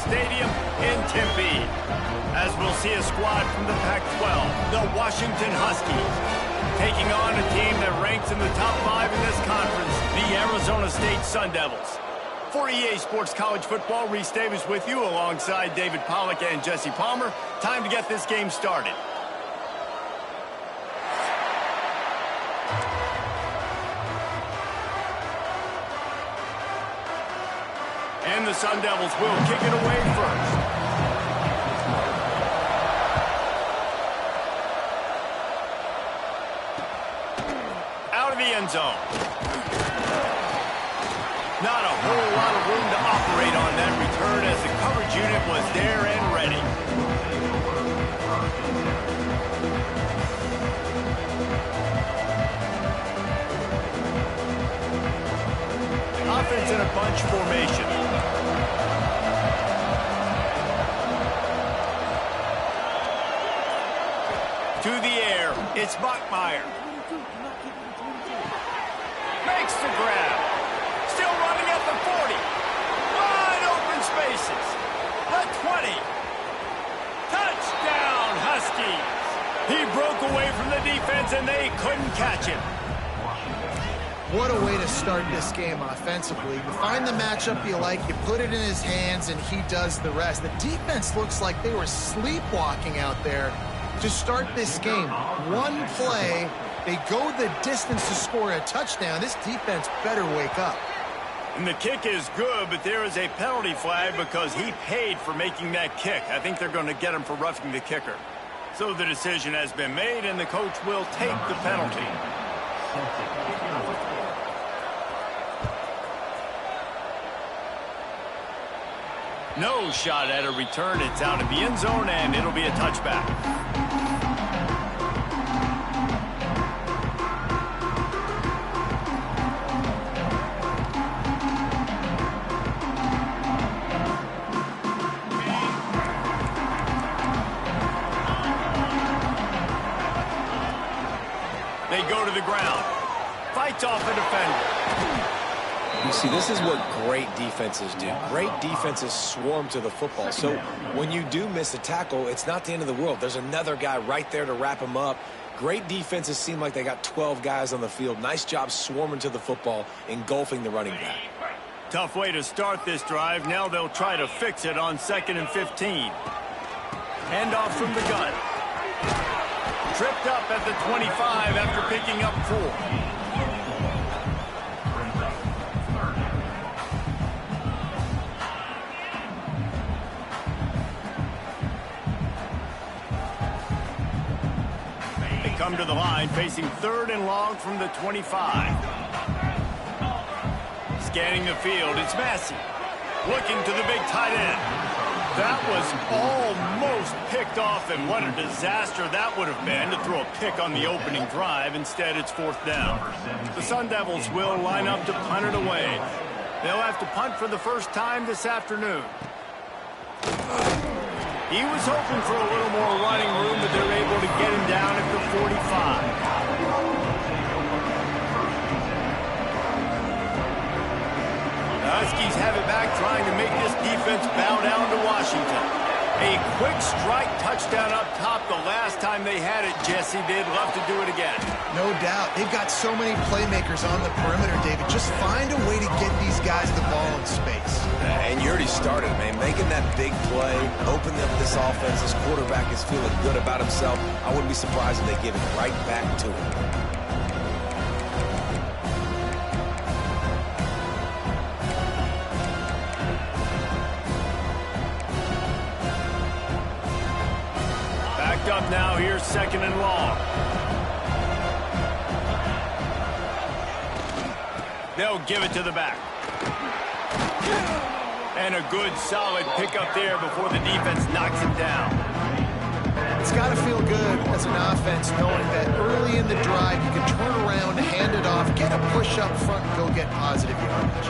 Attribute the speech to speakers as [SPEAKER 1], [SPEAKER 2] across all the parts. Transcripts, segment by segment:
[SPEAKER 1] Stadium in Tempe. As we'll see a squad from the Pac-12, the Washington Huskies, taking on a team that ranks in the top 5 in this conference, the Arizona State Sun Devils. For EA Sports College Football, Reese Davis with you alongside David Pollack and Jesse Palmer. Time to get this game started. And the Sun Devils will kick it away first. Out of the end zone. Not a whole lot of room to operate on that return as the coverage unit was there and ready. Offense in a bunch formation. To the air, it's Bachmeier. Makes the grab. Still running at the 40. Wide open spaces. The 20. Touchdown, Huskies. He broke away from the defense and they couldn't catch him.
[SPEAKER 2] What a way to start this game offensively. You find the matchup you like, you put it in his hands, and he does the rest. The defense looks like they were sleepwalking out there to start this game. One play, they go the distance to score a touchdown. This defense better wake up.
[SPEAKER 1] And the kick is good, but there is a penalty flag because he paid for making that kick. I think they're going to get him for roughing the kicker. So the decision has been made, and the coach will take the penalty. No shot at a return. It's out of the end zone, and it'll be a touchback. They go to the ground. Fights off the defender.
[SPEAKER 3] You see, this is what great defenses do. Great defenses swarm to the football. So when you do miss a tackle, it's not the end of the world. There's another guy right there to wrap him up. Great defenses seem like they got 12 guys on the field. Nice job swarming to the football, engulfing the running back.
[SPEAKER 1] Tough way to start this drive. Now they'll try to fix it on 2nd and 15. Handoff from the gun. Tripped up at the 25 after picking up 4. Come to the line, facing 3rd and long from the 25. Scanning the field, it's Massey. Looking to the big tight end. That was almost picked off, and what a disaster that would have been to throw a pick on the opening drive. Instead, it's 4th down. The Sun Devils will line up to punt it away. They'll have to punt for the first time this afternoon. He was hoping for a little more running room, but they're able to get him down at the 45. The Huskies have it back, trying to make this defense bow down to Washington. A quick strike touchdown up top the last time they had it, Jesse. They'd love to do it again.
[SPEAKER 2] No doubt. They've got so many playmakers on the perimeter, David. Just find a way to get these guys the ball in space.
[SPEAKER 3] And you already started, man. Making that big play, opening up this offense. This quarterback is feeling good about himself. I wouldn't be surprised if they give it right back to him.
[SPEAKER 1] Up now, here's 2nd and long. They'll give it to the back. And a good solid pickup there before the defense knocks it down.
[SPEAKER 2] It's got to feel good as an offense knowing that early in the drive you can turn around, hand it off, get a push up front, and go get positive yardage.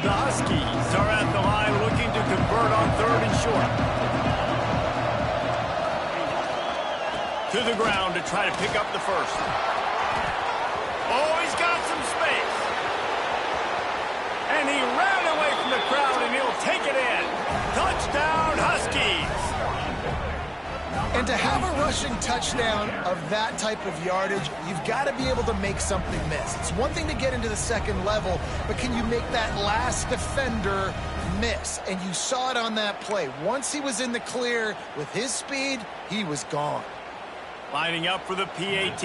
[SPEAKER 1] The Huskies are at the line looking to convert on 3rd and short. To the ground to try to pick up the first. Oh, he's got some space. And he ran away from the crowd, and he'll take it in. Touchdown, Huskies.
[SPEAKER 2] And to have a rushing touchdown of that type of yardage, you've got to be able to make something miss. It's one thing to get into the second level, but can you make that last defender miss? And you saw it on that play. Once he was in the clear with his speed, he was gone.
[SPEAKER 1] Lining up for the PAT.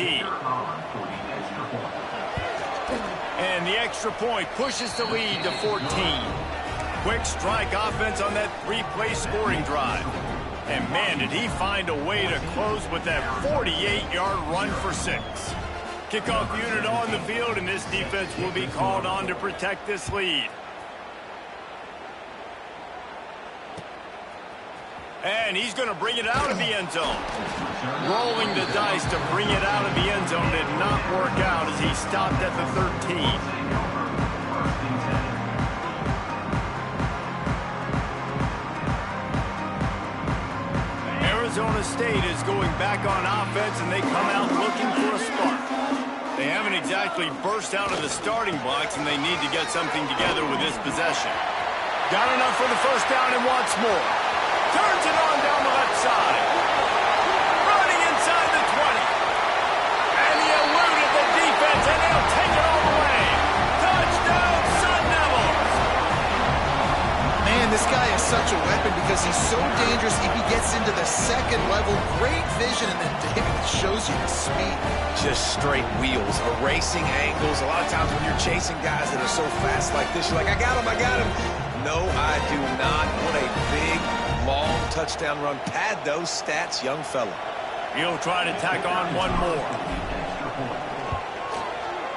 [SPEAKER 1] And the extra point pushes the lead to 14. Quick strike offense on that three-play scoring drive. And man, did he find a way to close with that 48-yard run for 6. Kickoff unit on the field, and this defense will be called on to protect this lead. And he's going to bring it out of the end zone. Rolling the dice to bring it out of the end zone did not work out as he stopped at the 13. Arizona State is going back on offense, and they come out looking for a spark. They haven't exactly burst out of the starting blocks, and they need to get something together with this possession. Got enough for the first down and wants more. Turns it on down the left side. Running inside the 20. And he eluded the defense, and they'll take it all the way. Touchdown, Sun Devils.
[SPEAKER 2] Man, this guy is such a weapon because he's so dangerous if he gets into the second level. Great vision, and then David shows you the speed.
[SPEAKER 3] Just straight wheels, erasing angles. A lot of times when you're chasing guys that are so fast like this, you're like, I got him, I got him. No, I do not. What a big, long touchdown run. Pad those stats, young fella.
[SPEAKER 1] He'll try to tack on one more.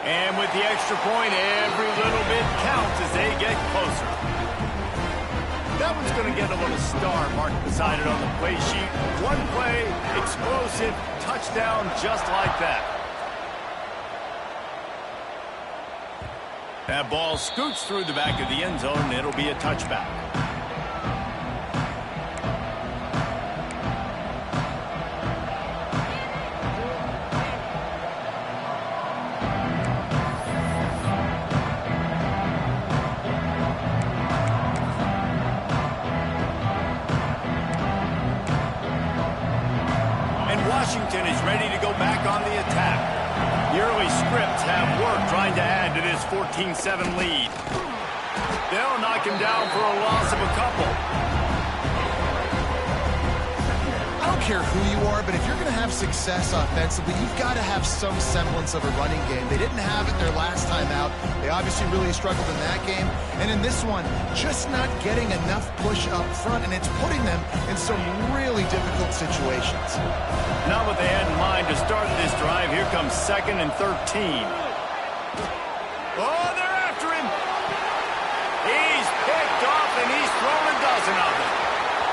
[SPEAKER 1] And with the extra point, every little bit counts as they get closer. That one's going to get a little star marked beside it on the play sheet. One play, explosive, touchdown just like that. That ball scoots through the back of the end zone, and it'll be a touchback. Washington is ready to go back on the attack. The early scripts have worked trying to add to this 14-7 lead. They'll knock him down for a loss of a couple.
[SPEAKER 2] I don't care who you are, but if you're going to have success offensively, you've got to have some semblance of a running game. They didn't have it their last time out. They obviously really struggled in that game. And in this one, just not getting enough push up front, and it's putting them in some really difficult situations.
[SPEAKER 1] Not what they had in mind to start this drive. Here comes 2nd and 13. Oh, they're after him. He's picked off, and he's thrown a dozen of them.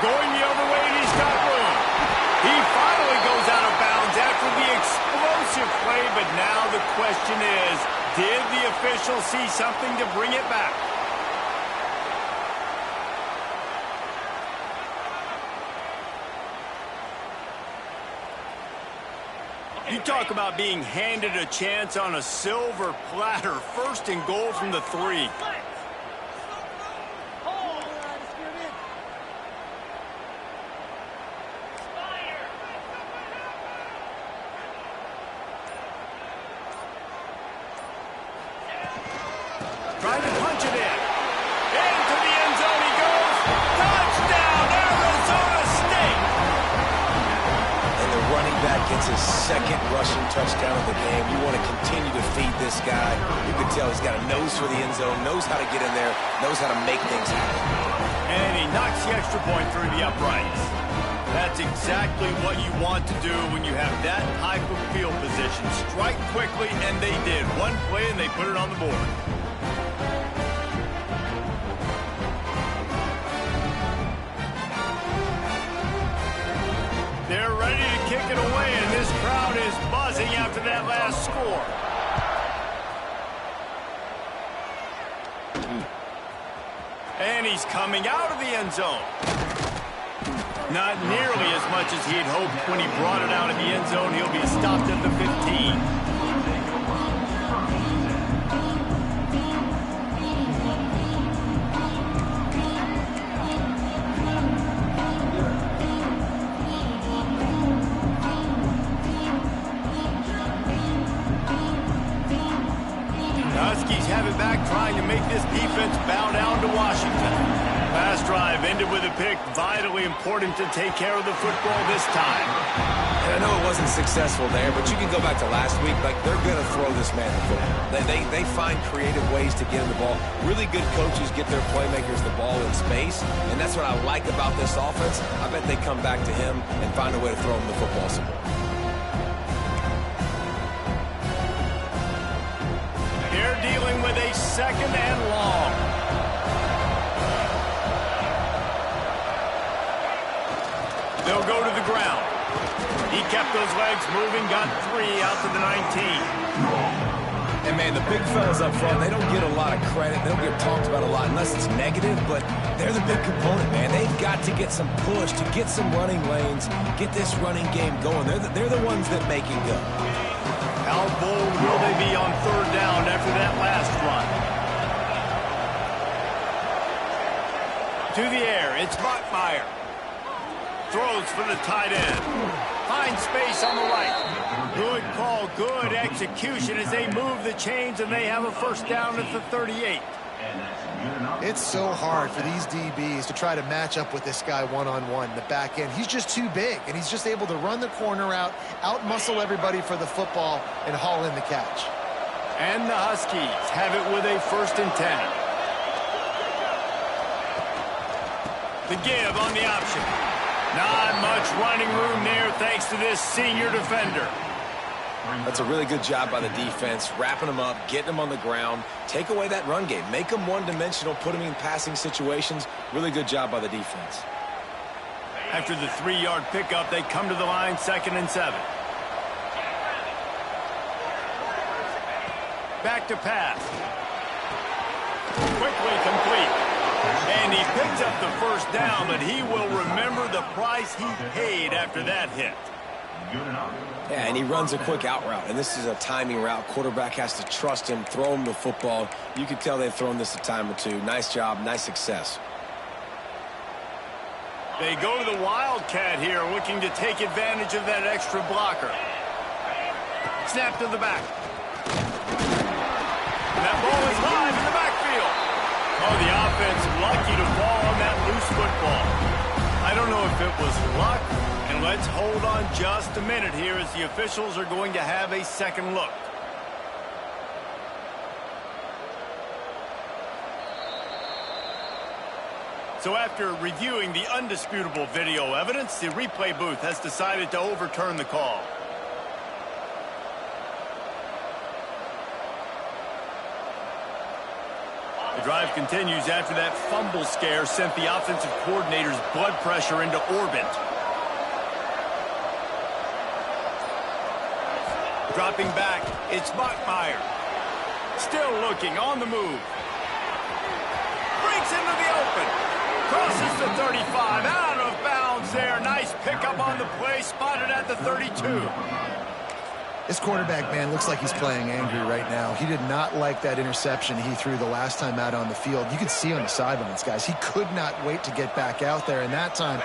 [SPEAKER 1] Going the other way, and he's got room. He finally goes out of bounds after the explosive play, but now the question is, did the official see something to bring it back? You talk about being handed a chance on a silver platter. 1st and goal from the 3. Trying to punch it in. Into the end zone he goes. Touchdown, Arizona State.
[SPEAKER 3] And the running back gets his 2nd rushing touchdown of the game. You want to continue to feed this guy. You can tell he's got a nose for the end zone, knows how to get in there, knows how to make things happen.
[SPEAKER 1] And he knocks the extra point through the uprights. That's exactly what you want to do when you have that type of field position. Strike quickly, and they did. One play, and they put it on the board. They're ready to kick it away, and this crowd is buzzing after that last score. And he's coming out of the end zone. Not nearly as much as he had hoped when he brought it out of the end zone. He'll be stopped at the 15. Huskies have it back, trying to make this defense bow down to Washington. Pass drive ended with a pick. Vitally important to take care of the football this time.
[SPEAKER 3] And I know it wasn't successful there, but you can go back to last week. Like, they're going to throw this man the football. They find creative ways to get him the ball. Really good coaches get their playmakers the ball in space, and that's what I like about this offense. I bet they come back to him and find a way to throw him the football some more.
[SPEAKER 1] They're dealing with a second and long. They'll go to the ground. He kept those legs moving, got 3 out to the 19.
[SPEAKER 3] And, man, the big fellas up front, they don't get a lot of credit. They don't get talked about a lot unless it's negative, but they're the big component, man. They've got to get some push, to get some running lanes, get this running game going. They're the ones that make it go.
[SPEAKER 1] How bold will they be on third down after that last run? To the air, it's Bachmeier. Throws for the tight end. Finds space on the right. Good call, good execution as they move the chains, and they have a first down at the 38.
[SPEAKER 2] It's so hard for these DBs to try to match up with this guy one-on-one in the back end. He's just too big, and he's just able to run the corner out-muscle everybody for the football, and haul in the catch.
[SPEAKER 1] And the Huskies have it with a 1st and 10. The give on the option. Not much running room there thanks to this senior defender.
[SPEAKER 3] That's a really good job by the defense, wrapping them up, getting them on the ground. Take away that run game. Make them one-dimensional, put them in passing situations. Really good job by the defense.
[SPEAKER 1] After the 3-yard pickup, they come to the line, 2nd and 7. Back to pass. Quickly complete. And he picks up the first down, but he will remember the price he paid after that hit.
[SPEAKER 3] Yeah, and he runs a quick out route, and this is a timing route. Quarterback has to trust him, throw him the football. You can tell they've thrown this a time or two. Nice job, nice success.
[SPEAKER 1] They go to the Wildcat here, looking to take advantage of that extra blocker. Snap to the back. That ball is live in the backfield. Oh, the offense lucky to fall on that loose football. I don't know if it was luck, and let's hold on just a minute here as the officials are going to have a second look. So after reviewing the undisputable video evidence, the replay booth has decided to overturn the call. The drive continues after that fumble scare sent the offensive coordinator's blood pressure into orbit. Dropping back, it's Bachmeier. Still looking, on the move. Breaks into the open. Crosses the 35, out of bounds there. Nice pickup on the play, spotted at the 32.
[SPEAKER 2] This quarterback, man, looks like he's playing angry right now. He did not like that interception he threw the last time out on the field. You could see on the sidelines, guys. He could not wait to get back out there, and that time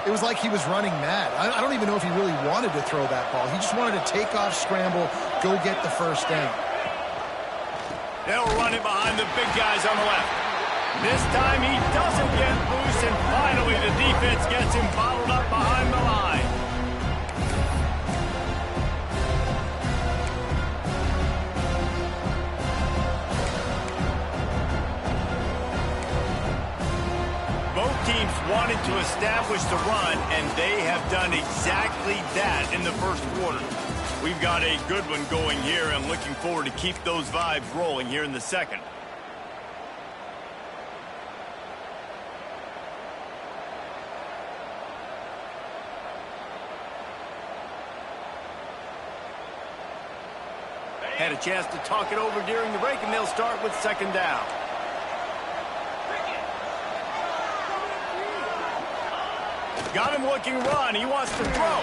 [SPEAKER 2] it was like he was running mad. I don't even know if he really wanted to throw that ball. He just wanted to take off, scramble, go get the first down.
[SPEAKER 1] They'll run it behind the big guys on the left. This time he doesn't get loose, and finally the defense gets him bottled up behind the line. Both teams wanted to establish the run, and they have done exactly that in the first quarter. We've got a good one going here, and looking forward to keep those vibes rolling here in the second. Had a chance to talk it over during the break, and they'll start with second down. Got him looking run. He wants to throw.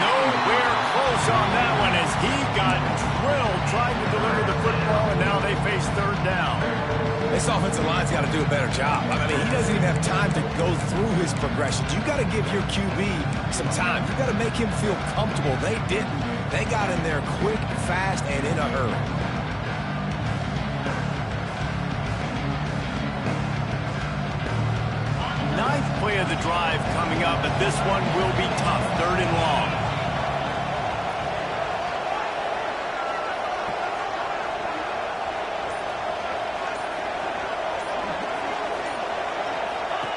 [SPEAKER 1] Nowhere close on that one as he got drilled trying to deliver the football, and now they face third down.
[SPEAKER 3] This offensive line's got to do a better job. I mean, he doesn't even have time to go through his progressions. You got to give your QB some time. You got to make him feel comfortable. They didn't. They got in there quick, fast, and in a hurry.
[SPEAKER 1] Ninth play of the drive coming up, but this one will be tough. Third and long.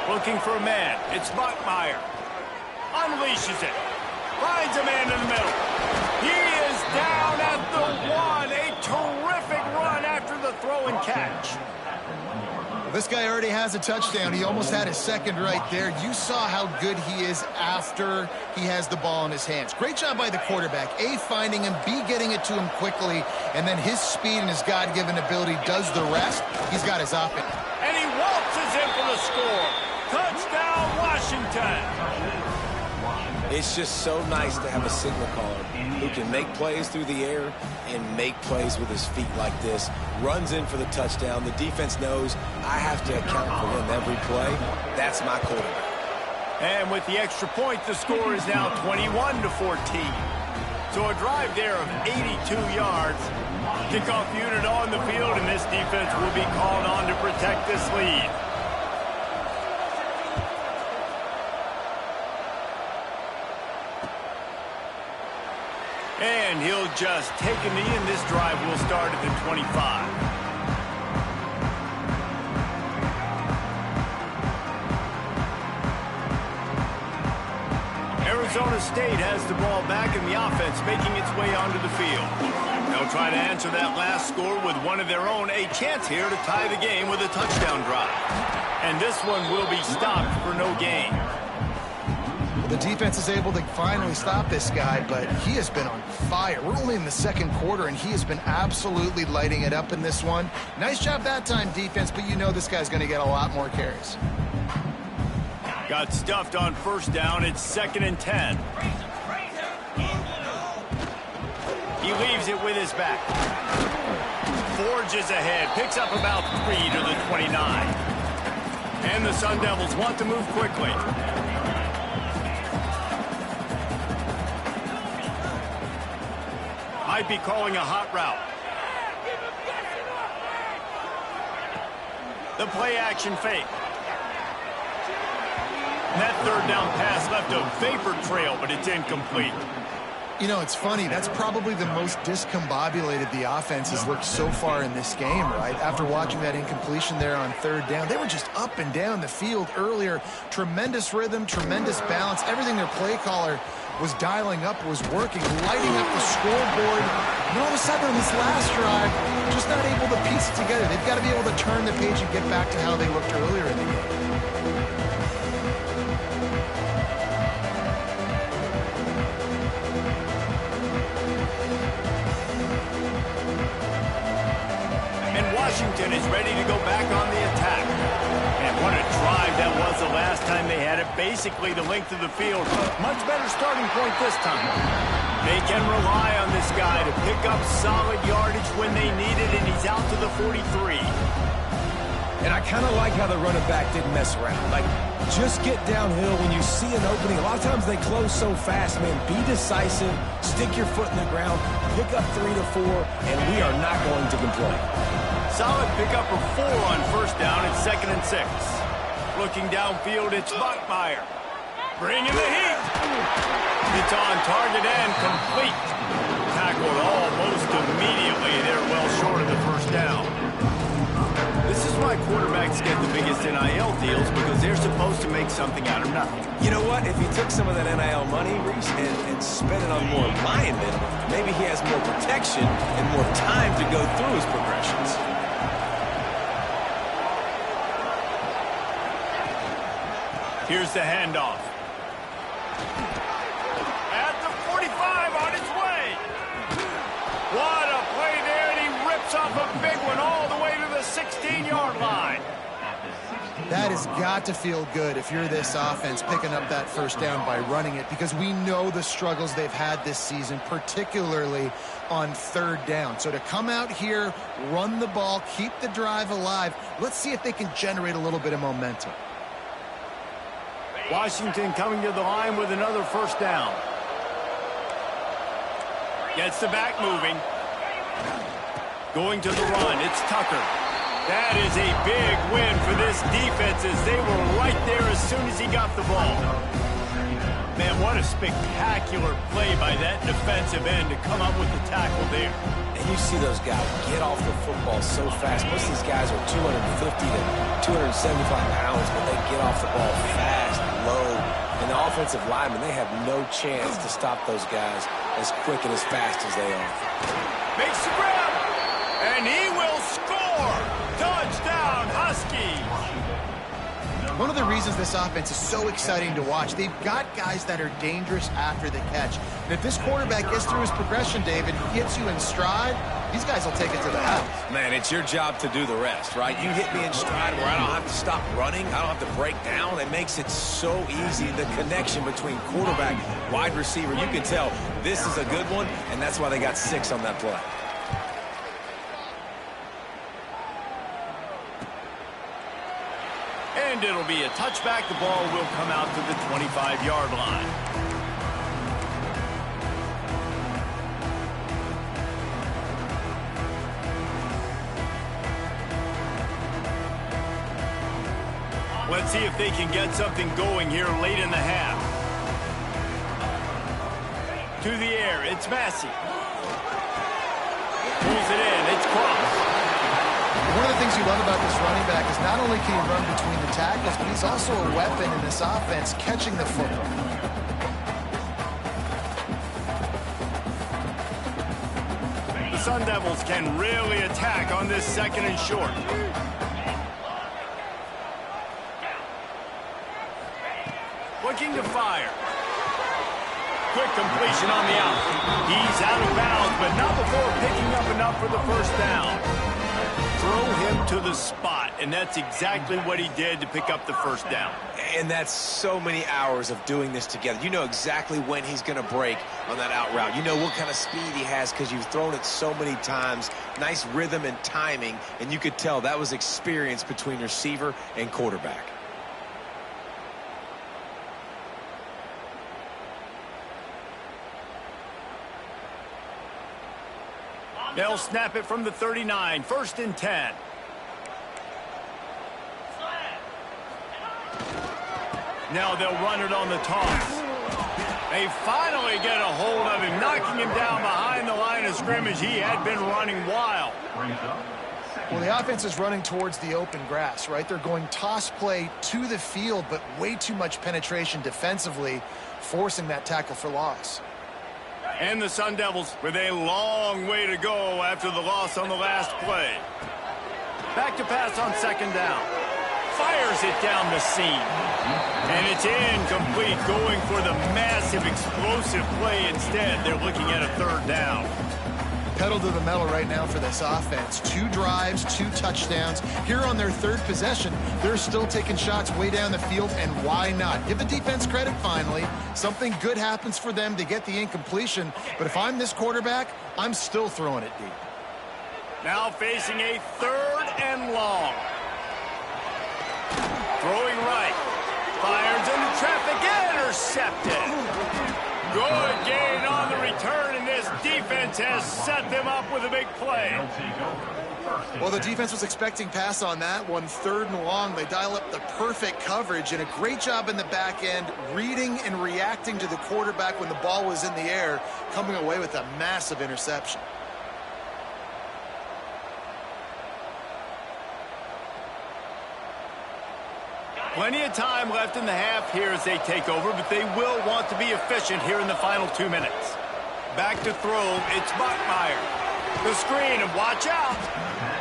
[SPEAKER 1] Looking for a man. It's Buckmeyer. Unleashes it. Finds a man in the middle. He is down at the one. A terrific run after the throw and catch.
[SPEAKER 2] This guy already has a touchdown. He almost had his second right there. You saw how good he is after he has the ball in his hands. Great job by the quarterback. A, finding him, B, getting it to him quickly, and then his speed and his God-given ability does the rest. He's got his offense.
[SPEAKER 1] And he waltzes in for the score. Touchdown, Washington.
[SPEAKER 3] It's just so nice to have a signal caller who can make plays through the air and make plays with his feet like this. Runs in for the touchdown. The defense knows I have to account for him every play. That's my quarterback.
[SPEAKER 1] And with the extra point, the score is now 21-14. So a drive there of 82 yards. Kickoff unit on the field, and this defense will be called on to protect this lead. And he'll just take a knee, and this drive will start at the 25. Arizona State has the ball back in the offense, making its way onto the field. They'll try to answer that last score with one of their own. A chance here to tie the game with a touchdown drive. And this one will be stopped for no gain.
[SPEAKER 2] The defense is able to finally stop this guy, but he has been on fire. We're only in the second quarter, and he has been absolutely lighting it up in this one. Nice job that time, defense, but you know this guy's going to get a lot more carries.
[SPEAKER 1] Got stuffed on first down. It's 2nd and 10. He leaves it with his back. Forges ahead. Picks up about 3 to the 29. And the Sun Devils want to move quickly. Might be calling a hot route. The play action fake. And that third down pass left a vapor trail, but it's incomplete.
[SPEAKER 2] You know, it's funny. That's probably the most discombobulated the offense has looked so far in this game, right? After watching that incompletion there on third down, they were just up and down the field earlier. Tremendous rhythm, tremendous balance. Everything their play caller was dialing up was working, lighting up the scoreboard. And all of a sudden on this last drive, just not able to piece it together. They've got to be able to turn the page and get back to how they looked earlier in the game.
[SPEAKER 1] Washington is ready to go back on the attack. And what a drive that was the last time they had it. Basically the length of the field. Much better starting point this time. They can rely on this guy to pick up solid yardage when they need it, and he's out to the 43.
[SPEAKER 3] And I kind of like how the running back didn't mess around. Like, just get downhill when you see an opening. A lot of times they close so fast, man. Be decisive, stick your foot in the ground, pick up 3 to 4, and we are not going to complain.
[SPEAKER 1] Solid pickup of 4 on first down. It's 2nd and 6. Looking downfield, it's Buckmeyer. Bringing the heat. It's on target and complete. Tackled almost immediately. They're well short of the first down. This is why quarterbacks get the biggest NIL deals, because they're supposed to make something out of nothing.
[SPEAKER 3] You know what? If he took some of that NIL money, Reese, and spent it on more linemen, maybe he has more protection and more time to go through his progressions.
[SPEAKER 1] Here's the handoff. At the 45, on his way. What a play there, and he rips off a big one all the way to the 16-yard line.
[SPEAKER 2] That has got to feel good if you're this offense picking up that first down by running it, because we know the struggles they've had this season, particularly on third down. So to come out here, run the ball, keep the drive alive, let's see if they can generate a little bit of momentum.
[SPEAKER 1] Washington coming to the line with another first down. Gets the back moving. Going to the run, it's Tucker. That is a big win for this defense, as they were right there as soon as he got the ball. Man, what a spectacular play by that defensive end to come up with the tackle there.
[SPEAKER 3] And you see those guys get off the football so fast. Most of these guys are 250 to 275 pounds, but they get off the ball fast, low. And the offensive linemen, they have no chance to stop those guys as quick and as fast as they are.
[SPEAKER 1] Makes the grab, and he will score. Touchdown, Huskies.
[SPEAKER 2] One of the reasons this offense is so exciting to watch, they've got guys that are dangerous after the catch. And if this quarterback gets through his progression, David, gets you in stride, these guys will take it to the house.
[SPEAKER 3] Man, it's your job to do the rest, right? You hit me in stride where I don't have to stop running. I don't have to break down. It makes it so easy. The connection between quarterback, wide receiver, you can tell this is a good one, and that's why they got 6 on that play.
[SPEAKER 1] And it'll be a touchback. The ball will come out to the 25-yard line. Let's see if they can get something going here late in the half. To the air, it's Massey. Pulls it in, it's crossed.
[SPEAKER 2] One of the things you love about this running back is not only can he run between the tackles, but he's also a weapon in this offense catching the football.
[SPEAKER 1] The Sun Devils can really attack on this second and short. Looking to fire. Quick completion on the out. He's out of bounds, but not before picking up enough for the first down. Throw him to the spot, and that's exactly what he did to pick up the first down.
[SPEAKER 3] And that's so many hours of doing this together. You know exactly when he's going to break on that out route. You know what kind of speed he has because you've thrown it so many times. Nice rhythm and timing, and you could tell that was experience between receiver and quarterback.
[SPEAKER 1] They'll snap it from the 39, 1st and 10. Now they'll run it on the toss. They finally get a hold of him, knocking him down behind the line of scrimmage. He had been running wild.
[SPEAKER 2] Well, the offense is running towards the open grass, right? They're going toss play to the field, but way too much penetration defensively, forcing that tackle for loss.
[SPEAKER 1] And the Sun Devils with a long way to go after the loss on the last play. Back to pass on 2nd down. Fires it down the seam. And it's incomplete, going for the massive explosive play instead. They're looking at a 3rd down.
[SPEAKER 2] Pedal to the metal right now for this offense. 2 drives, 2 touchdowns. Here on their 3rd possession, they're still taking shots way down the field, and why not? Give the defense credit finally. Something good happens for them to get the incompletion, but if I'm this quarterback, I'm still throwing it deep.
[SPEAKER 1] Now facing a 3rd and long. Throwing right. Fires into traffic, intercepted. Good gain on the return, and this defense has set them up with a big play.
[SPEAKER 2] Well, the defense was expecting pass on that one. 3rd and long. They dial up the perfect coverage, and a great job in the back end, reading and reacting to the quarterback when the ball was in the air, coming away with a massive interception.
[SPEAKER 1] Plenty of time left in the half here as they take over, but they will want to be efficient here in the final 2 minutes. Back to throw, it's Bachmeier. The screen, and watch out.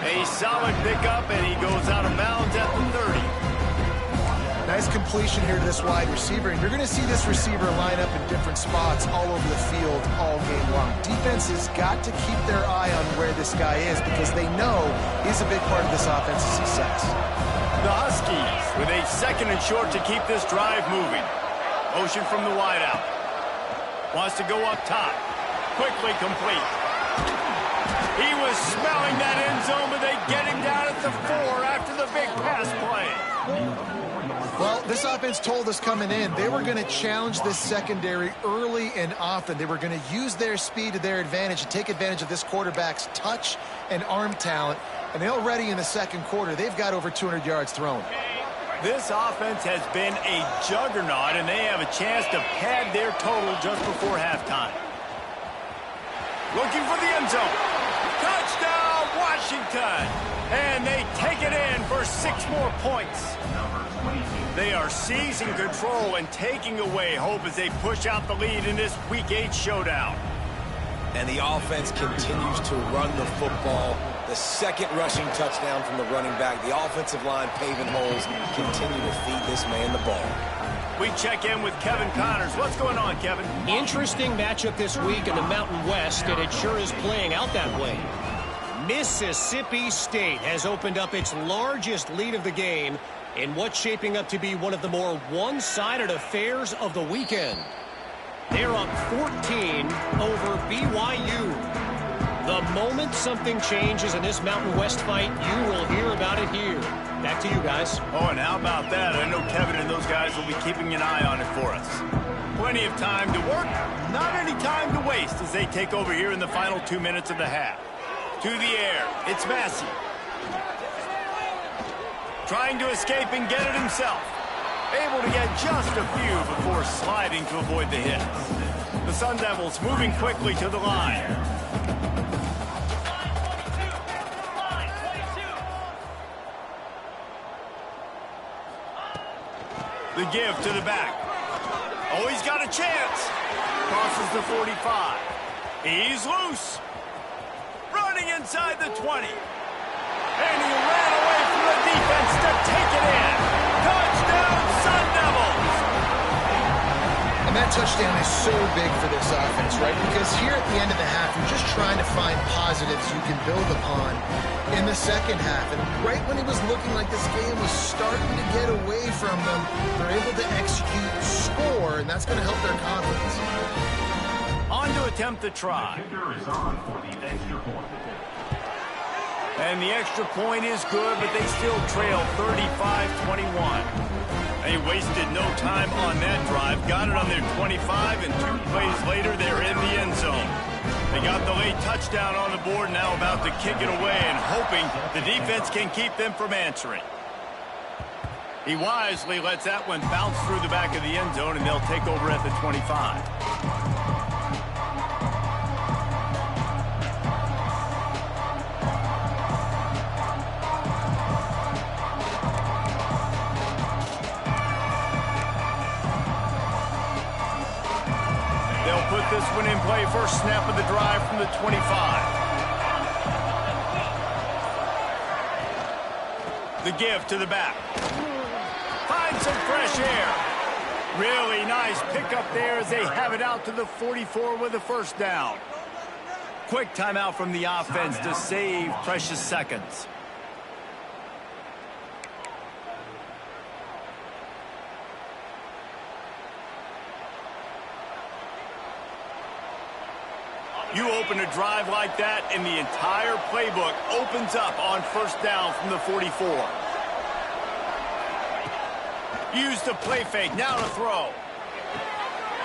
[SPEAKER 1] A solid pickup, and he goes out of bounds at the 30.
[SPEAKER 2] Nice completion here to this wide receiver, and you're going to see this receiver line up in different spots all over the field all game long. Defense has got to keep their eye on where this guy is because they know he's a big part of this offense's success.
[SPEAKER 1] The Huskies with a 2nd and short to keep this drive moving. Motion from the wideout. Wants to go up top. Quickly complete. He was smelling that end zone, but they get him down at the 4 after the big pass play.
[SPEAKER 2] Well, this offense told us coming in they were going to challenge this secondary early and often. They were going to use their speed to their advantage and take advantage of this quarterback's touch and arm talent. And already in the 2nd quarter, they've got over 200 yards thrown.
[SPEAKER 1] This offense has been a juggernaut, and they have a chance to pad their total just before halftime. Looking for the end zone. Touchdown, Washington! And they take it in for 6 more points. They are seizing control and taking away hope as they push out the lead in this Week 8 showdown.
[SPEAKER 3] And the offense continues to run the football. The 2nd rushing touchdown from the running back. The offensive line paving holes. Continue to feed this man the ball.
[SPEAKER 1] We check in with Kevin Connors. What's going on, Kevin?
[SPEAKER 4] Interesting matchup this week in the Mountain West, and it sure is playing out that way. Mississippi State has opened up its largest lead of the game in what's shaping up to be one of the more one-sided affairs of the weekend. They're up 14 over BYU. The moment something changes in this Mountain West fight, you will hear about it here. Back to you guys.
[SPEAKER 1] Oh, and how about that? I know Kevin and those guys will be keeping an eye on it for us. Plenty of time to work, not any time to waste as they take over here in the final 2 minutes of the half. To the air, it's Massey. Trying to escape and get it himself. Able to get just a few before sliding to avoid the hits. The Sun Devils moving quickly to the line. The give to the back. Oh, he's got a chance. Crosses the 45. He's loose. Running inside the 20. And he ran away from the defense to take it in. Touchdown, Sun Devils!
[SPEAKER 2] And that touchdown is so big for this offense, right? Because here at the end of the half, you're just trying to find positives you can build upon in the 2nd half. And right when it was looking like this game was starting to get away from them, they're able to execute, score, and that's going to help their confidence.
[SPEAKER 1] On to attempt the try. And the extra point is good, but they still trail 35-21. They wasted no time on that drive. Got it on their 25, and 2 plays later, they're in the end zone. They got the late touchdown on the board, now about to kick it away and hoping the defense can keep them from answering. He wisely lets that one bounce through the back of the end zone, and they'll take over at the 25. Put this one in play. First snap of the drive from the 25. The give to the back. Finds some fresh air. Really nice pickup there as they have it out to the 44 with a first down. Quick timeout from the offense to save precious seconds. You open a drive like that, and the entire playbook opens up on first down from the 44. Use the play fake, now to throw.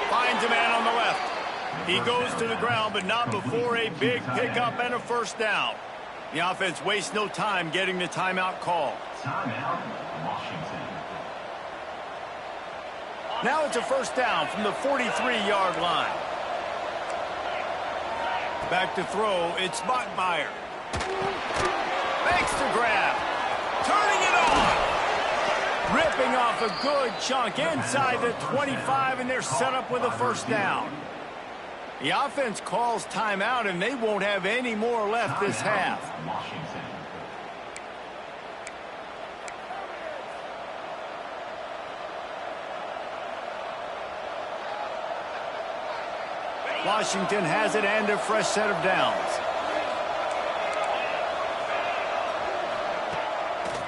[SPEAKER 1] Finds a man on the left. He goes to the ground, but not before a big pickup and a first down. The offense wastes no time getting the timeout call.
[SPEAKER 5] Timeout, Washington.
[SPEAKER 1] Now it's a first down from the 43-yard line. Back to throw, it's Bachmeier. Makes the grab. Turning it on. Ripping off a good chunk inside the 25, and they're set up with a first down. The offense calls timeout, and they won't have any more left this half. Washington has it and a fresh set of downs.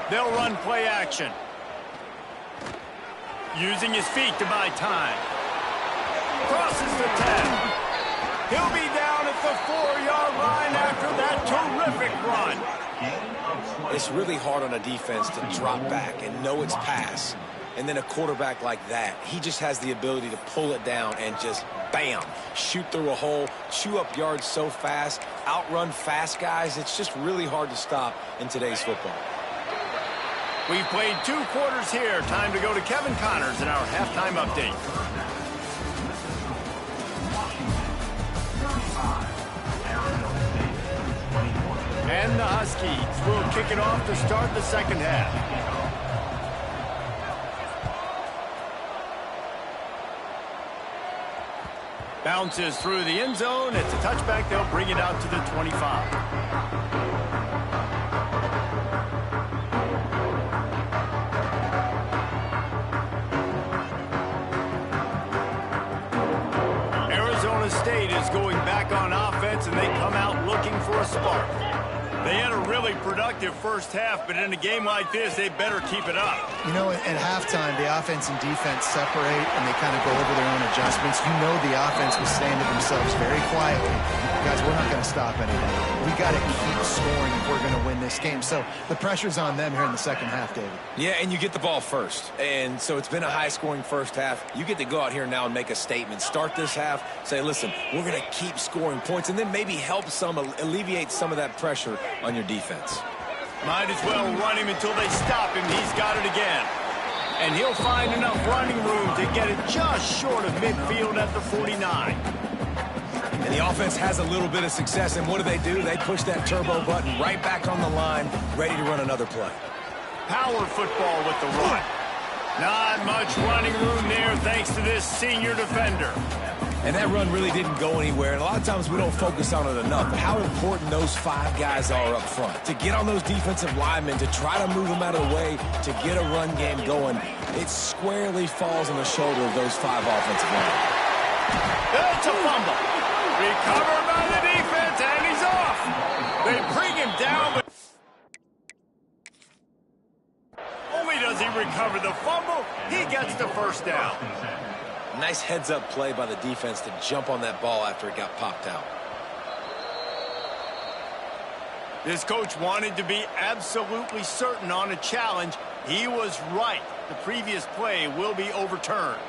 [SPEAKER 1] They'll run play action. Using his feet to buy time. Crosses the 10. He'll be down at the 4-yard line after that terrific run.
[SPEAKER 3] It's really hard on a defense to drop back and know it's pass. And then a quarterback like that, he just has the ability to pull it down and just, bam, shoot through a hole, chew up yards so fast, outrun fast guys. It's just really hard to stop in today's football.
[SPEAKER 1] We've played 2 quarters here. Time to go to Kevin Connors in our halftime update. And the Huskies will kick it off to start the second half. Bounces through the end zone. It's a touchback. They'll bring it out to the 25. Arizona State is going back on offense, and they come out looking for a spark. They had a really productive first half, but in a game like this, they better keep it up.
[SPEAKER 2] You know, at halftime, the offense and defense separate, and they kind of go over their own adjustments. You know the offense was saying to themselves very quietly, guys, we're not going to stop anybody. We got to keep scoring if we're going to win this game. So the pressure's on them here in the second half, David.
[SPEAKER 3] Yeah, and you get the ball first. And so it's been a high-scoring first half. You get to go out here now and make a statement. Start this half, say, listen, we're going to keep scoring points, and then maybe help alleviate some of that pressure on your defense.
[SPEAKER 1] Might as well run him until they stop him. He's got it again. And he'll find enough running room to get it just short of midfield at the 49.
[SPEAKER 3] And the offense has a little bit of success, and what do? They push that turbo button right back on the line, ready to run another play.
[SPEAKER 1] Power football with the run. Not much running room there thanks to this senior defender.
[SPEAKER 3] And that run really didn't go anywhere, and a lot of times we don't focus on it enough. How important those 5 guys are up front. To get on those defensive linemen, to try to move them out of the way, to get a run game going, it squarely falls on the shoulder of those 5 offensive linemen.
[SPEAKER 1] It's a fumble. Recovered by the defense, and he's off. They bring him down, but only does he recover the fumble, he gets the first down.
[SPEAKER 3] Nice heads-up play by the defense to jump on that ball after it got popped out.
[SPEAKER 1] This coach wanted to be absolutely certain on a challenge. He was right. The previous play will be overturned.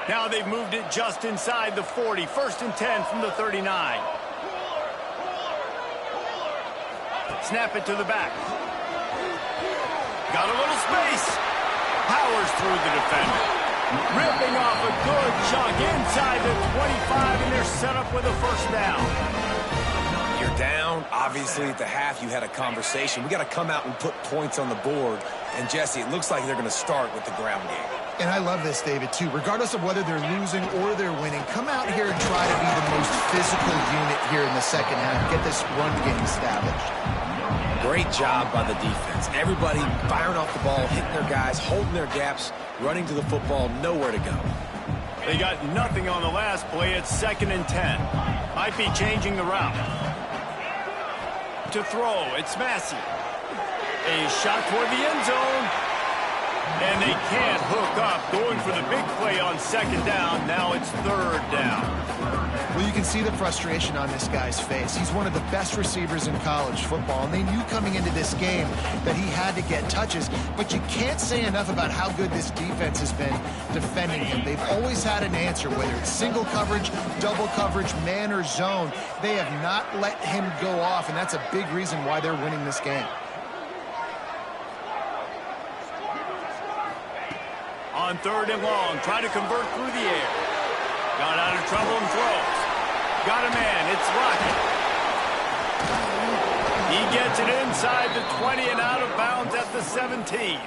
[SPEAKER 1] Now they've moved it just inside the 40. 1st and 10 from the 39. Snap it to the back. Got a little space. Powers through the defender. Ripping off a good chunk inside the 25, and they're set up with a first down.
[SPEAKER 3] You're down. Obviously, at the half, you had a conversation. We got to come out and put points on the board. And, Jesse, it looks like they're going to start with the ground game.
[SPEAKER 2] And I love this, David, too. Regardless of whether they're losing or they're winning, come out here and try to be the most physical unit here in the second half. Get this run game established.
[SPEAKER 3] Great job by the defense. Everybody firing off the ball, hitting their guys, holding their gaps, running to the football, nowhere to go.
[SPEAKER 1] They got nothing on the last play. It's 2nd and 10. Might be changing the route. To throw, it's Massey. A shot toward the end zone. And they can't hook up. Going for the big play on 2nd down. Now it's 3rd down.
[SPEAKER 2] Well, you can see the frustration on this guy's face. He's one of the best receivers in college football, and they knew coming into this game that he had to get touches, but you can't say enough about how good this defense has been defending him. They've always had an answer, whether it's single coverage, double coverage, man or zone. They have not let him go off, and that's a big reason why they're winning this game.
[SPEAKER 1] On 3rd and long, try to convert through the air. Got out of trouble and throws. Got a man, it's Lockett. He gets it inside the 20 and out of bounds at the 17.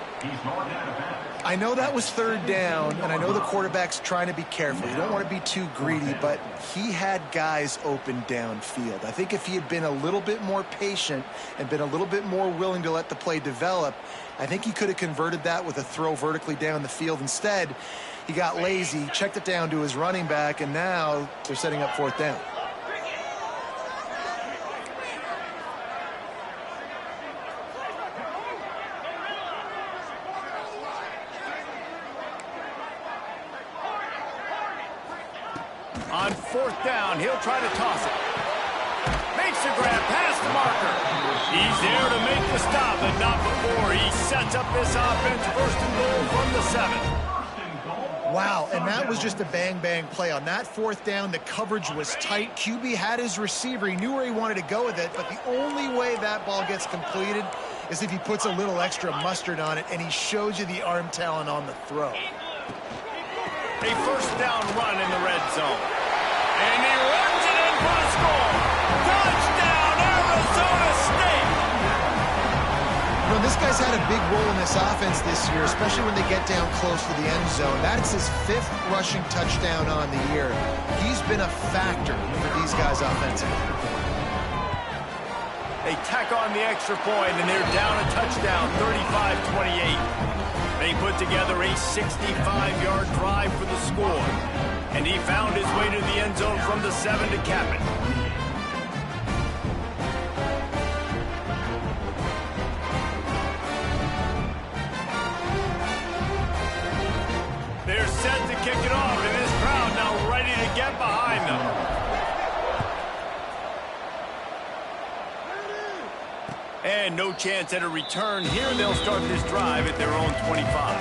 [SPEAKER 2] I know that was 3rd down, and I know the quarterback's trying to be careful. You don't want to be too greedy, but he had guys open downfield. I think if he had been a little bit more patient and been a little bit more willing to let the play develop, I think he could have converted that with a throw vertically down the field. Instead, he got lazy, checked it down to his running back, and now they're setting up 4th down.
[SPEAKER 1] On 4th down, he'll try to toss it. Makes the grab past the marker. He's there to make the stop, but not before he sets up this offense 1st and goal from the 7.
[SPEAKER 2] Wow, and that was just a bang-bang play. On that 4th down, the coverage was tight. QB had his receiver. He knew where he wanted to go with it, but the only way that ball gets completed is if he puts a little extra mustard on it, and he shows you the arm talent on the throw.
[SPEAKER 1] A 1st down run in the red zone. And he runs it in for the score. Touchdown, Arizona State!
[SPEAKER 2] You know, this guy's had a big role in this offense this year, especially when they get down close to the end zone. That's his 5th rushing touchdown on the year. He's been a factor for these guys offensively.
[SPEAKER 1] They tack on the extra point, and they're down a touchdown, 35-28. They put together a 65-yard drive for the score, and he found his way to the end zone from the 7 to cap it. They're set to kick it off, and this crowd now ready to get behind them. And no chance at a return here. They'll start this drive at their own 25.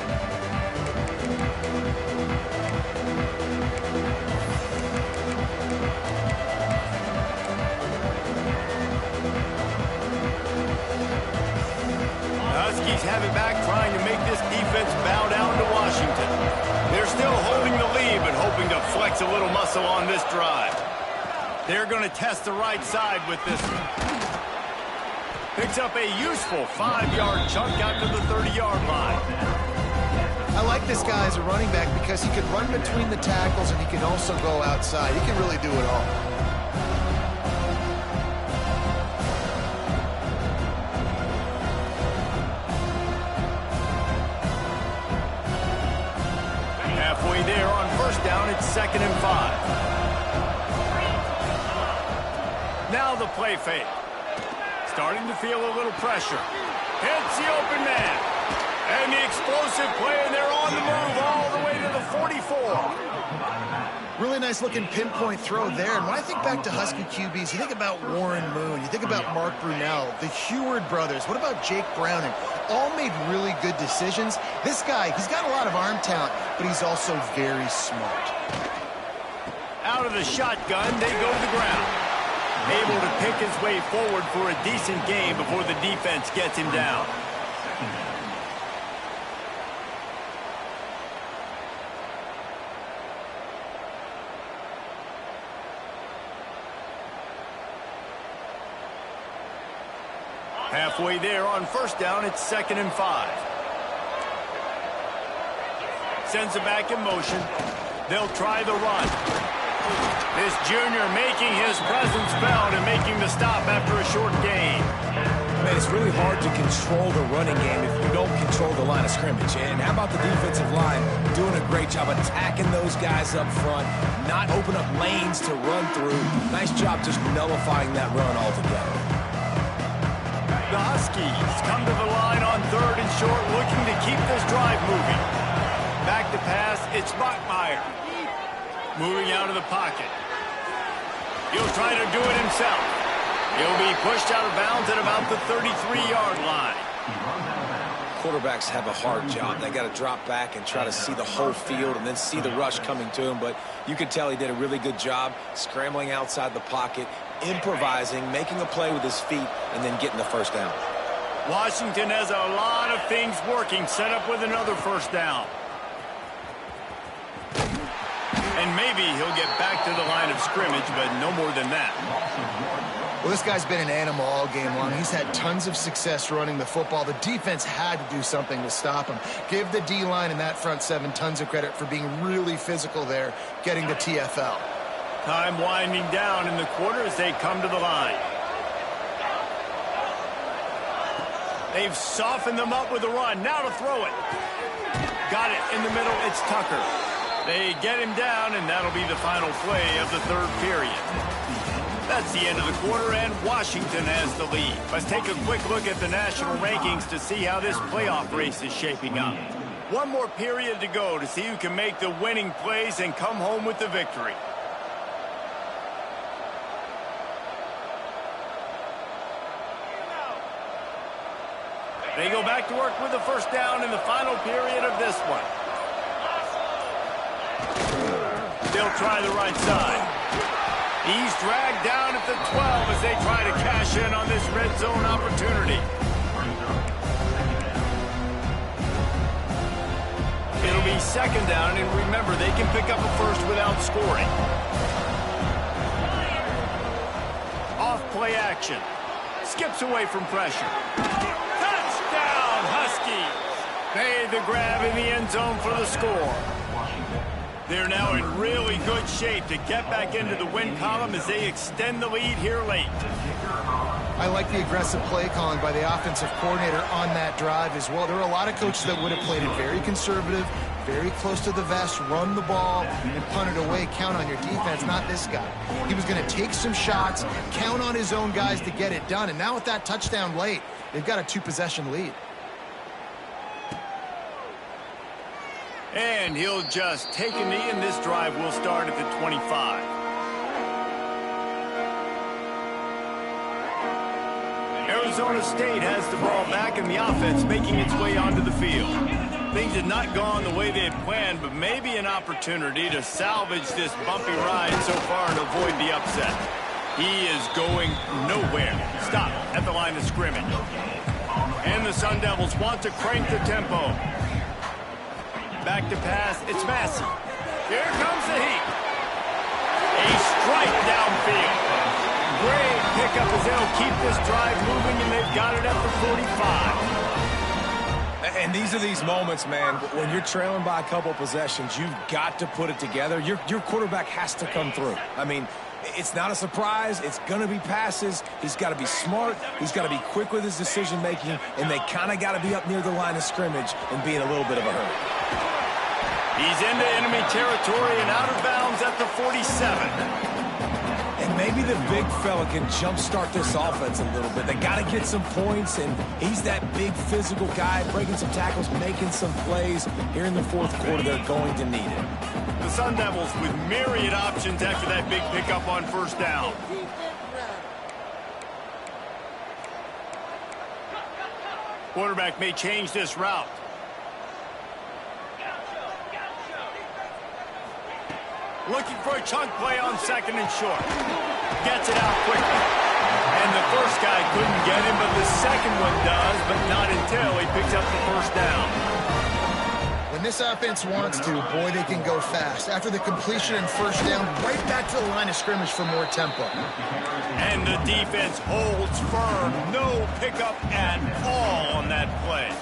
[SPEAKER 1] Huskies have it back, trying to make this defense bow down to Washington. They're still holding the lead, but hoping to flex a little muscle on this drive. They're going to test the right side with this one. Picks up a useful 5-yard chunk out to the 30-yard line.
[SPEAKER 2] I like this guy as a running back because he can run between the tackles and he can also go outside. He can really do it all.
[SPEAKER 1] Halfway there on 1st down, it's 2nd and 5. Now the play fake. Starting to feel a little pressure. Hits the open man. And the explosive play, and they're on the move all the way to the 44.
[SPEAKER 2] Really nice looking pinpoint throw there. And when I think back to Husky QBs, you think about Warren Moon, you think about Mark Brunell, the Heward brothers. What about Jake Browning? All made really good decisions. This guy, he's got a lot of arm talent, but he's also very smart.
[SPEAKER 1] Out of the shotgun, they go to the ground. Able to pick his way forward for a decent game before the defense gets him down. Halfway there on 1st down, it's 2nd and 5. Sends it back in motion. They'll try the run. This junior making his presence felt and making the stop after a short gain.
[SPEAKER 3] Man, it's really hard to control the running game if you don't control the line of scrimmage. And how about the defensive line doing a great job attacking those guys up front, not open up lanes to run through. Nice job just nullifying that run altogether.
[SPEAKER 1] The Huskies come to the line on 3rd and short, looking to keep this drive moving. Back to pass, it's Bachmeier. Moving out of the pocket. He'll try to do it himself. He'll be pushed out of bounds at about the 33-yard line.
[SPEAKER 3] Quarterbacks have a hard job. They got to drop back and try to see the whole field and then see the rush coming to him. But you could tell he did a really good job scrambling outside the pocket, improvising, making a play with his feet, and then getting the 1st down.
[SPEAKER 1] Washington has a lot of things working, set up with another 1st down. And maybe he'll get back to the line of scrimmage, but no more than that.
[SPEAKER 2] Well, this guy's been an animal all game long. He's had tons of success running the football. The defense had to do something to stop him. Give the D-line and that front 7 tons of credit for being really physical there, getting the TFL.
[SPEAKER 1] Time winding down in the quarter as they come to the line. They've softened them up with a run. Now to throw it. Got it in the middle. It's Tucker. They get him down, and that'll be the final play of the 3rd period. That's the end of the quarter, and Washington has the lead. Let's take a quick look at the national rankings to see how this playoff race is shaping up. One more period to go to see who can make the winning plays and come home with the victory. They go back to work with the first down in the final period of this one. They'll try the right side. He's dragged down at the 12 as they try to cash in on this red zone opportunity. It'll be second down, and remember, they can pick up a first without scoring. Off play action. Skips away from pressure. Touchdown, Huskies! Made the grab in the end zone for the score. They're now in really good shape to get back into the win column as they extend the lead here late.
[SPEAKER 2] I like the aggressive play calling by the offensive coordinator on that drive as well. There are a lot of coaches that would have played it very conservative, very close to the vest, run the ball, and punt it away. Count on your defense, not this guy. He was going to take some shots, count on his own guys to get it done. And now with that touchdown late, they've got a 2-possession lead.
[SPEAKER 1] And he'll just take a knee, and this drive will start at the 25. Arizona State has the ball back, and the offense making its way onto the field. Things had not gone the way they had planned, but maybe an opportunity to salvage this bumpy ride so far and avoid the upset. He is going nowhere. Stop at the line of scrimmage. And the Sun Devils want to crank the tempo. Back to pass, it's Massey. Here comes the heat. A strike downfield. Great pickup as they'll keep this drive moving, and they've got it at the 45.
[SPEAKER 3] And these are these moments, man, when you're trailing by a couple possessions, you've got to put it together. Your quarterback has to come through. I mean, it's not a surprise. It's going to be passes. He's got to be smart. He's got to be quick with his decision-making, and they kind of got to be up near the line of scrimmage and be in a little bit of a hurry.
[SPEAKER 1] He's into enemy territory and out of bounds at the 47.
[SPEAKER 3] And maybe the big fella can jumpstart this offense a little bit. They got to get some points, and he's that big physical guy, breaking some tackles, making some plays. Here in the fourth quarter, they're going to need it.
[SPEAKER 1] The Sun Devils with myriad options after that big pickup on first down. Quarterback may change this route. Looking for a chunk play on second and short. Gets it out quickly. And the first guy couldn't get him, but the second one does, but not until he picks up the first down.
[SPEAKER 2] When this offense wants to, boy, they can go fast. After the completion and first down, right back to the line of scrimmage for more tempo.
[SPEAKER 1] And the defense holds firm. No pickup at all on that play.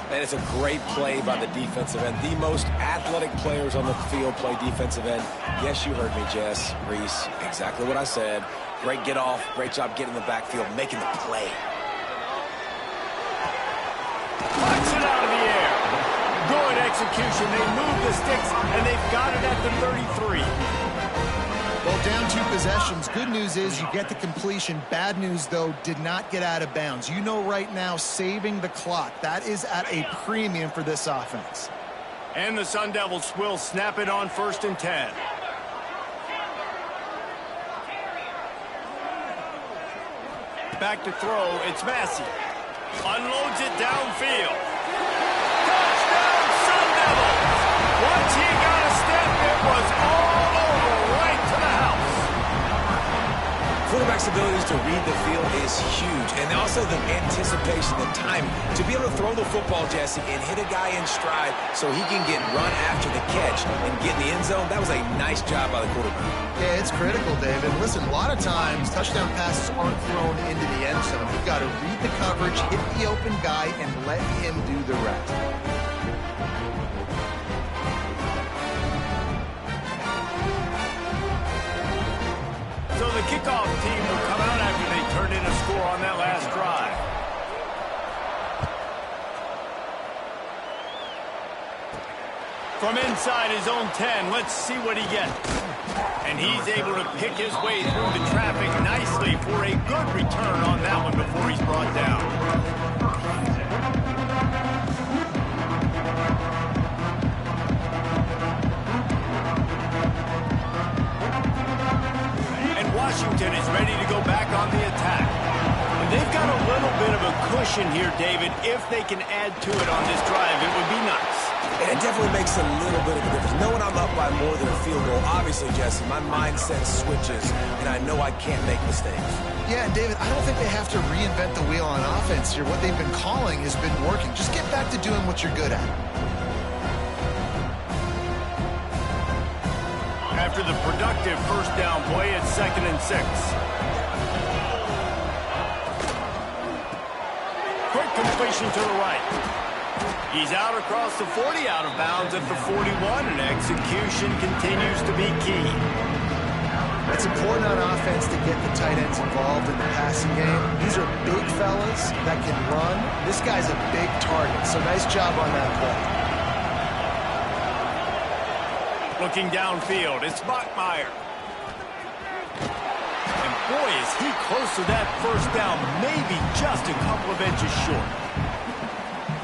[SPEAKER 3] And it's a great play by the defensive end. The most athletic players on the field play defensive end. Yes, you heard me, Jess, Reese. Exactly what I said. Great get off. Great job getting in the backfield, making the play.
[SPEAKER 1] Knocks it out of the air. Good execution. They move the sticks, and they've got it at the 33.
[SPEAKER 2] Well, down 2 possessions. Good news is you get the completion. Bad news, though, did not get out of bounds. You know right now, saving the clock. That is at a premium for this offense.
[SPEAKER 1] And the Sun Devils will snap it on first and 10. Back to throw, it's Massey. Unloads it downfield. Touchdown, Sun Devils! Once he got a step, it was all over, right to the house.
[SPEAKER 3] Quarterback's abilities to read the field is huge, and also the anticipation, the time to be able to throw the football, Jesse, and hit a guy in stride so he can get run after the catch and get in the end zone. That was a nice job by the quarterback.
[SPEAKER 2] Yeah, it's critical, David. Listen, a lot of times touchdown passes aren't thrown into the end zone. You've got to read the coverage, hit the open guy, and let him do the rest.
[SPEAKER 1] So the kickoff team will come out after they turned in a score on that last drive. From inside his own 10, let's see what he gets. And he's able to pick his way through the traffic nicely for a good return on that one before he's brought down. Washington is ready to go back on the attack. And they've got a little bit of a cushion cushion here, David. If they can add to it on this drive, it would be nice.
[SPEAKER 3] And it definitely makes a little bit of a difference. Knowing I'm up by more than a field goal, obviously, Jesse, my mindset switches, and I know I can't make mistakes.
[SPEAKER 2] Yeah, and David, I don't think they have to reinvent the wheel on offense here. What they've been calling has been working. Just get back to doing what you're good at.
[SPEAKER 1] After the productive first down play, it's 2nd and 6. Quick completion to the right. He's out across the 40, out of bounds at the 41, and execution continues to be key.
[SPEAKER 2] It's important on offense to get the tight ends involved in the passing game. These are big fellas that can run. This guy's a big target, so nice job on that play.
[SPEAKER 1] Looking downfield, it's Bachmeier. And boy, is he close to that first down, maybe just a couple of inches short.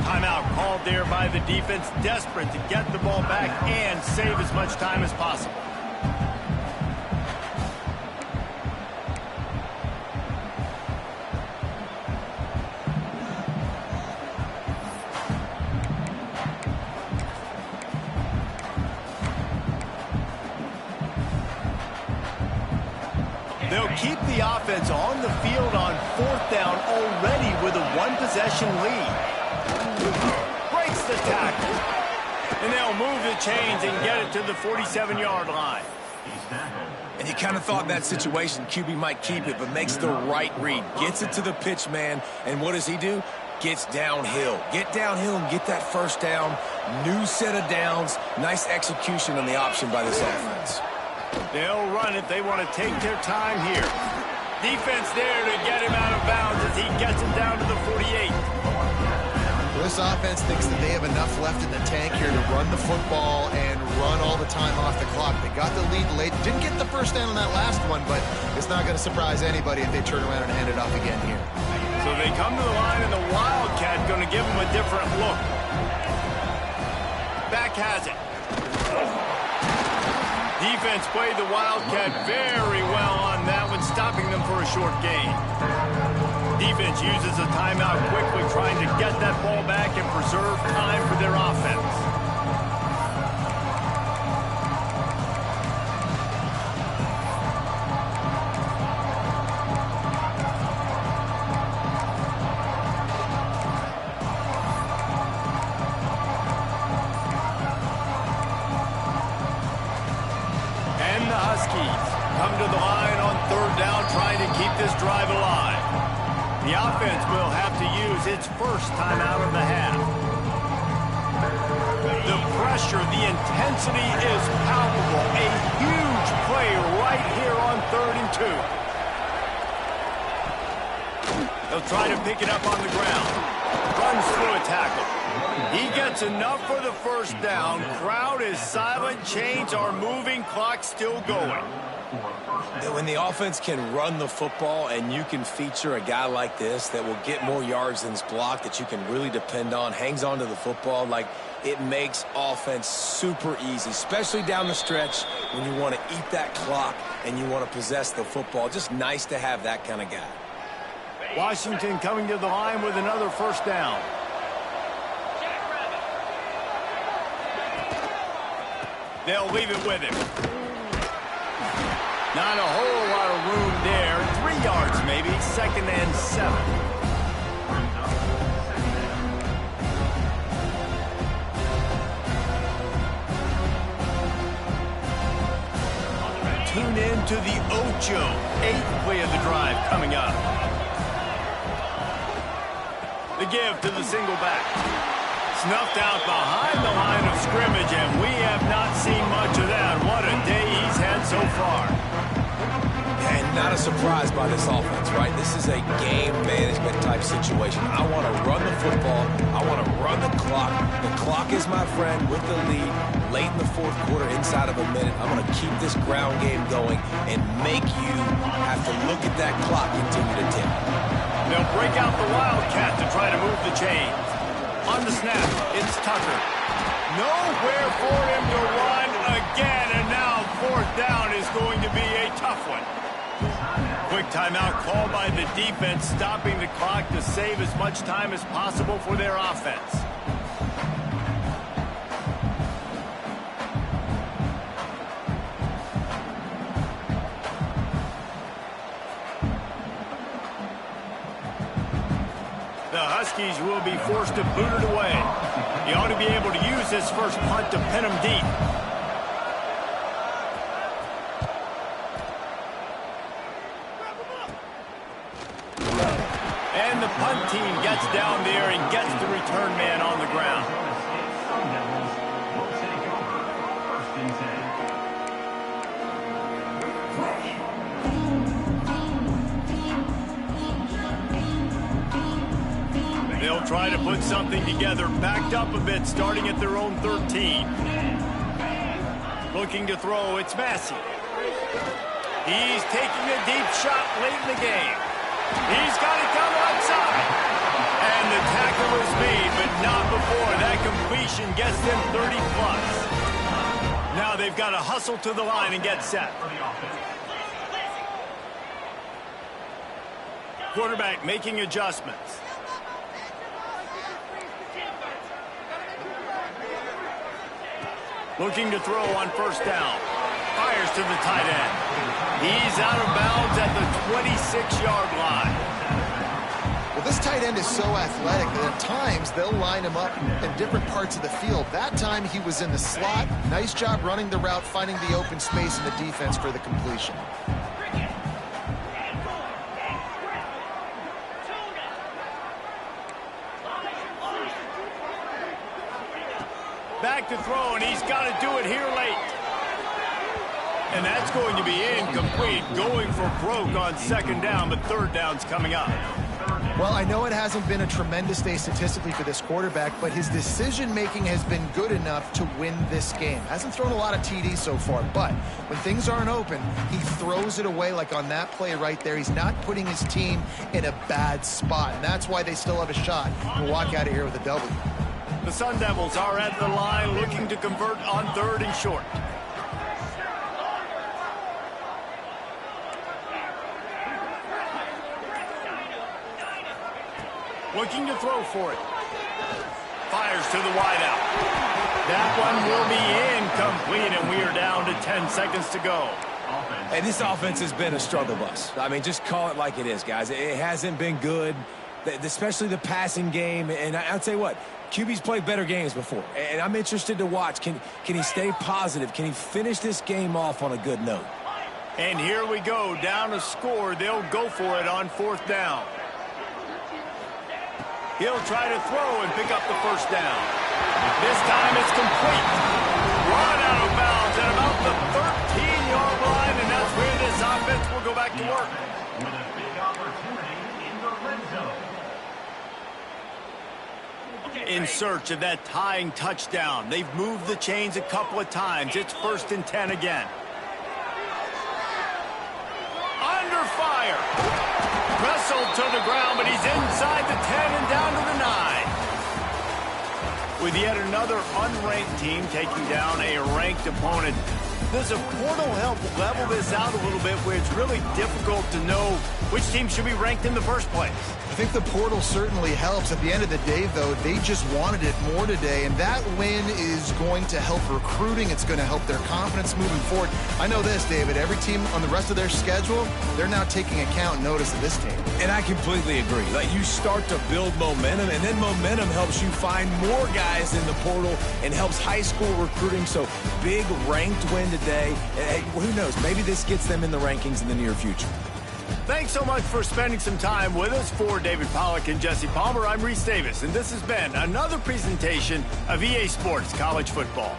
[SPEAKER 1] Timeout called there by the defense, desperate to get the ball back and save as much time as possible. They'll keep the offense on the field on 4th down already with a one-possession lead. Breaks the tackle. And they'll move the chains and get it to the 47-yard line.
[SPEAKER 3] And you kind of thought in that situation QB might keep it, but makes the right read. Gets it to the pitch man, and what does he do? Gets downhill. Get downhill and get that first down. New set of downs. Nice execution on the option by this offense.
[SPEAKER 1] They'll run it. They want to take their time here. Defense there to get him out of bounds as he gets him down to the 48.
[SPEAKER 2] This offense thinks that they have enough left in the tank here to run the football and run all the time off the clock. They got the lead late. Didn't get the first down on that last one, but it's not going to surprise anybody if they turn around and hand it off again here.
[SPEAKER 1] So they come to the line, and the Wildcat going to give them a different look. Back has it. Defense played the Wildcat very well on that one, stopping them for a short gain. Defense uses a timeout quickly, trying to get that ball back and preserve time for their offense. And the Huskies come to the line on 3rd down, trying to keep this drive alive. The offense will have to use its first timeout of the half. The pressure, the intensity is palpable. A huge play right here on 3rd and 2. They'll try to pick it up on the ground. Runs through a tackle. He gets enough for the first down. Crowd is silent. Chains are moving. Clock still going.
[SPEAKER 3] When the offense can run the football and you can feature a guy like this that will get more yards than his block, that you can really depend on, hangs on to the football, like it makes offense super easy, especially down the stretch when you want to eat that clock and you want to possess the football. Just nice to have that kind of guy.
[SPEAKER 1] Washington coming to the line with another first down. They'll leave it with him. Not a whole lot of room there. 3 yards maybe. 2nd and 7. Tune in to the Ocho. 8th play of the drive coming up. The give to the single back. Snuffed out behind the line of scrimmage, and we have not seen much of that. What a day he's had so far.
[SPEAKER 3] And not a surprise by this offense, right? This is a game management type situation. I want to run the football. I want to run the clock. The clock is my friend with the lead. Late in the 4th quarter, inside of a minute, I'm going to keep this ground game going and make you have to look at that clock continue to tick.
[SPEAKER 1] They'll break out the Wildcat to try to move the chains. On the snap, it's Tucker. Nowhere for him to run again, and now 4th down is going to be a tough one. Quick Quick timeout called by the defense, stopping the clock to save as much time as possible for their offense. The Huskies will be forced to boot it away. He ought to be able to use his first punt to pin him deep. And the punt team gets down there and gets the return man on the ground.
[SPEAKER 5] Sun Devils will take over. First and 10.
[SPEAKER 1] They'll try to put something together, backed up a bit, starting at their own 13. Looking to throw, it's Massey. He's taking a deep shot late in the game. He's got it down the outside. And the tackle is made, but not before. That completion gets them 30-plus. Now they've got to hustle to the line and get set. Quarterback making adjustments. Looking to throw on first down. Fires to the tight end. He's out of bounds at the 26-yard line.
[SPEAKER 2] Well, this tight end is so athletic that at times they'll line him up in different parts of the field. That time he was in the slot. Nice job running the route, finding the open space in the defense for the completion.
[SPEAKER 1] Back to throw, and he's got to do it here late. And that's going to be incomplete, going for broke on second down, but third down's coming up.
[SPEAKER 2] Well, I know it hasn't been a tremendous day statistically for this quarterback, but his decision-making has been good enough to win this game. Hasn't thrown a lot of TDs so far, but when things aren't open, he throws it away like on that play right there. He's not putting his team in a bad spot, and that's why they still have a shot to walk out of here with a W.
[SPEAKER 1] The Sun Devils are at the line looking to convert on third and short. Looking to throw for it. Fires to the wideout. That one will be incomplete, and we are down to 10 seconds to go.
[SPEAKER 3] And this offense has been a struggle bus. I mean, just call it like it is, guys. It hasn't been good, especially the passing game. And I'll tell you what, QB's played better games before. And I'm interested to watch. Can he stay positive? Can he finish this game off on a good note?
[SPEAKER 1] And here we go, down a score. They'll go for it on fourth down. He'll try to throw and pick up the first down. This time it's complete. Run out of bounds at about the 13-yard line, and that's where this offense will go back to work.
[SPEAKER 5] With a big opportunity in the red zone.
[SPEAKER 1] In search of that tying touchdown. They've moved the chains a couple of times. It's 1st and 10 again. Under fire. Wrestled to the ground, but he's inside the 10 and down to the 9. With yet another unranked team taking down a ranked opponent, does a portal help level this out a little bit where it's really difficult to know which team should be ranked in the first place?
[SPEAKER 2] I think the portal certainly helps. At the end of the day, though, they just wanted it more today, and that win is going to help recruiting. It's going to help their confidence moving forward. I know this, David. Every team on the rest of their schedule, they're now taking account and notice of this team.
[SPEAKER 3] And I completely agree. Like, you start to build momentum, and then momentum helps you find more guys in the portal and helps high school recruiting. So, big ranked win today. And who knows? Maybe this gets them in the rankings in the near future.
[SPEAKER 1] Thanks so much for spending some time with us. For David Pollack and Jesse Palmer, I'm Reese Davis, and this has been another presentation of EA Sports College Football.